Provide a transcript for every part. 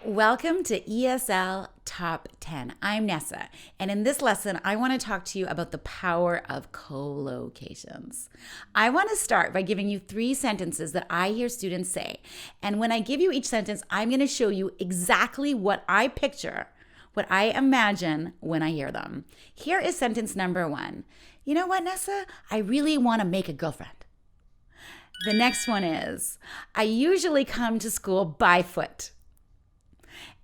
Welcome to ESL Top 10. I'm Nessa, and in this lesson, I want to talk to you about the power of collocations. I want to start by giving you 3 sentences that I hear students say, and when I give you each sentence, I'm going to show you exactly what I picture, what I imagine when I hear them. Here is sentence number 1. You know what, Nessa? I really want to make a girlfriend. The next one is, I usually come to school by foot.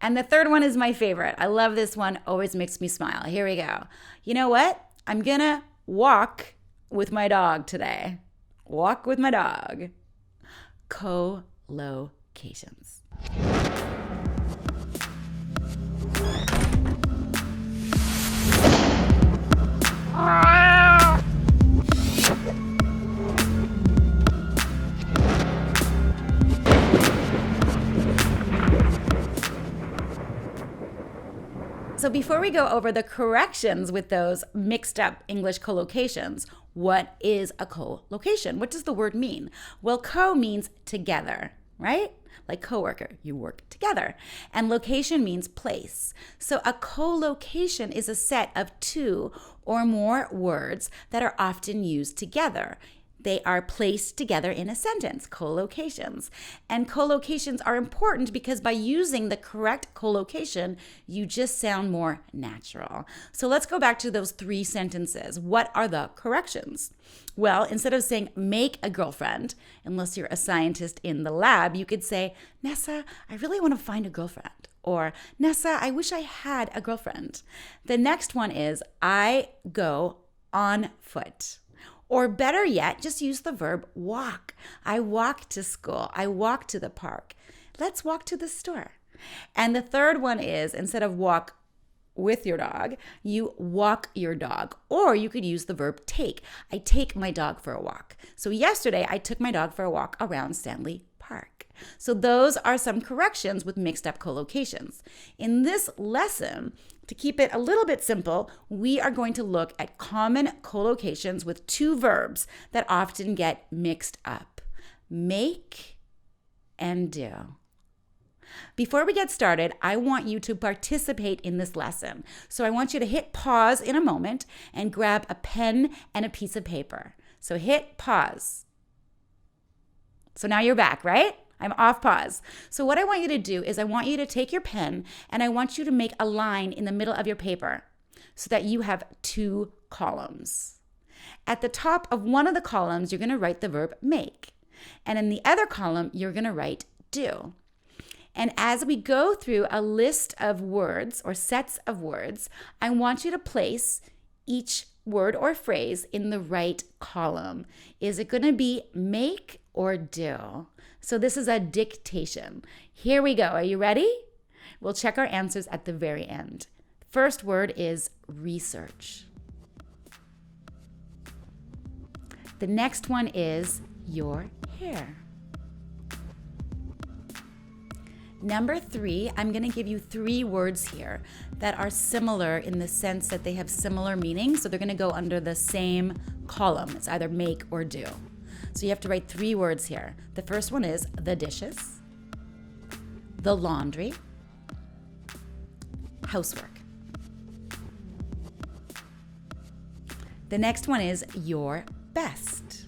And the third one is my favorite. I love this one. Always makes me smile. Here we go. You know what? I'm going to walk with my dog today. Walk with my dog. Collocations. So before we go over the corrections with those mixed up English collocations, what is a collocation? What does the word mean? Well, co means together, right? Like coworker, you work together. And location means place. So a collocation is a set of 2 or more words that are often used together. They are placed together in a sentence, collocations. And collocations are important because by using the correct collocation, you just sound more natural. So let's go back to those 3 sentences. What are the corrections? Well, instead of saying make a girlfriend, unless you're a scientist in the lab, you could say, Nessa, I really want to find a girlfriend. Or, Nessa, I wish I had a girlfriend. The next one is, I go on foot. Or better yet, just use the verb walk. I walk to school. I walk to the park. Let's walk to the store. And the third one is, instead of walk with your dog, you walk your dog. Or you could use the verb take. I take my dog for a walk. So yesterday, I took my dog for a walk around Stanley Park. So those are some corrections with mixed up collocations. In this lesson, to keep it a little bit simple, we are going to look at common collocations with 2 verbs that often get mixed up. Make and do. Before we get started, I want you to participate in this lesson. So I want you to hit pause in a moment and grab a pen and a piece of paper. So hit pause. So now you're back, right? I'm off pause. So what I want you to do is I want you to take your pen and I want you to make a line in the middle of your paper so that you have 2 columns. At the top of one of the columns, you're going to write the verb make. And in the other column, you're going to write do. And as we go through a list of words or sets of words, I want you to place each word or phrase in the right column. Is it going to be make or do? So this is a dictation. Here we go. Are you ready? We'll check our answers at the very end. First word is research. The next one is your hair. Number 3, I'm going to give you 3 words here that are similar in the sense that they have similar meanings. So they're going to go under the same column. It's either make or do. So you have to write 3 words here. The first one is the dishes, the laundry, housework. The next one is your best,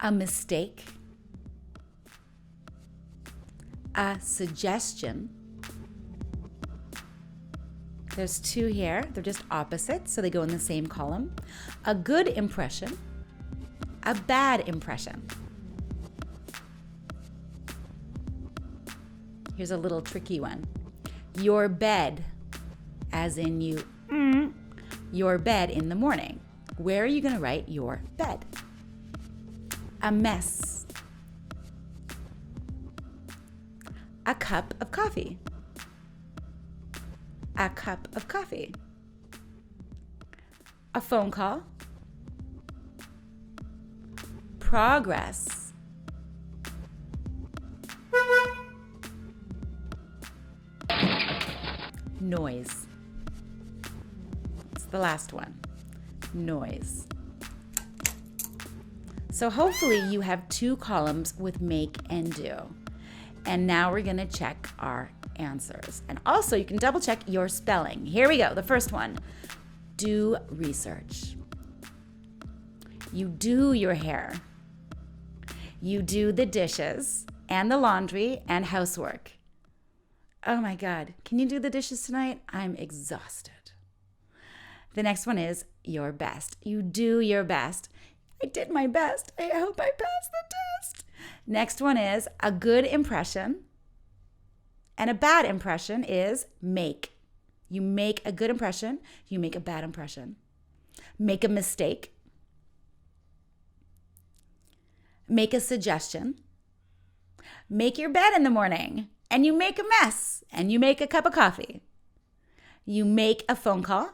a mistake, a suggestion. There's 2 here. They're just opposites, so they go in the same column. A good impression, a bad impression. Here's a little tricky one. Your bed, as in your bed in the morning. Where are you going to write your bed? A mess. A cup of coffee. A cup of coffee. A phone call. Progress. Noise. It's the last one. Noise. So hopefully you have 2 columns with make and do. And now we're gonna check our answers. And also you can double check your spelling. Here we go, the first one. Do research. You do your hair. You do the dishes and the laundry and housework. Oh my God, can you do the dishes tonight? I'm exhausted. The next one is your best. You do your best. I did my best. I hope I passed the test. Next one is a good impression. And a bad impression is make. You make a good impression. You make a bad impression. Make a mistake. Make a suggestion. Make your bed in the morning. And you make a mess. And you make a cup of coffee. You make a phone call.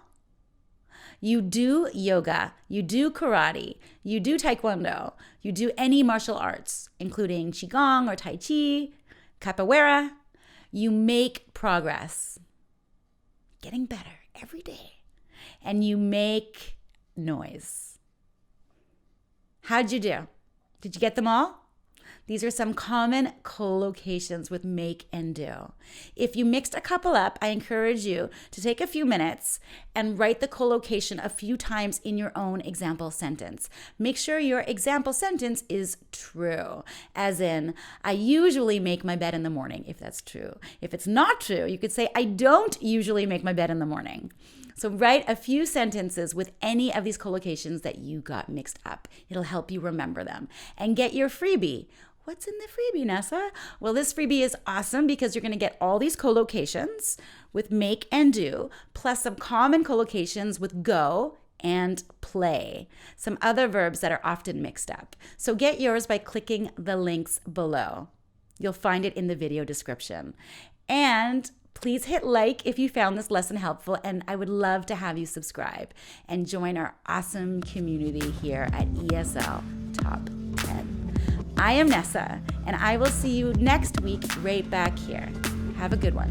You do yoga, you do karate, you do taekwondo, you do any martial arts, including qigong or tai chi, capoeira. You make progress, getting better every day, and you make noise. How'd you do? Did you get them all? These are some common collocations with make and do. If you mixed a couple up, I encourage you to take a few minutes and write the collocation a few times in your own example sentence. Make sure your example sentence is true, as in, I usually make my bed in the morning, if that's true. If it's not true, you could say, I don't usually make my bed in the morning. So write a few sentences with any of these collocations that you got mixed up. It'll help you remember them. And get your freebie. What's in the freebie, Nessa? Well, this freebie is awesome because you're going to get all these collocations with make and do, plus some common collocations with go and play, some other verbs that are often mixed up. So get yours by clicking the links below. You'll find it in the video description. And please hit like if you found this lesson helpful, and I would love to have you subscribe and join our awesome community here at ESL Top 10. I am Nessa, and I will see you next week right back here. Have a good one.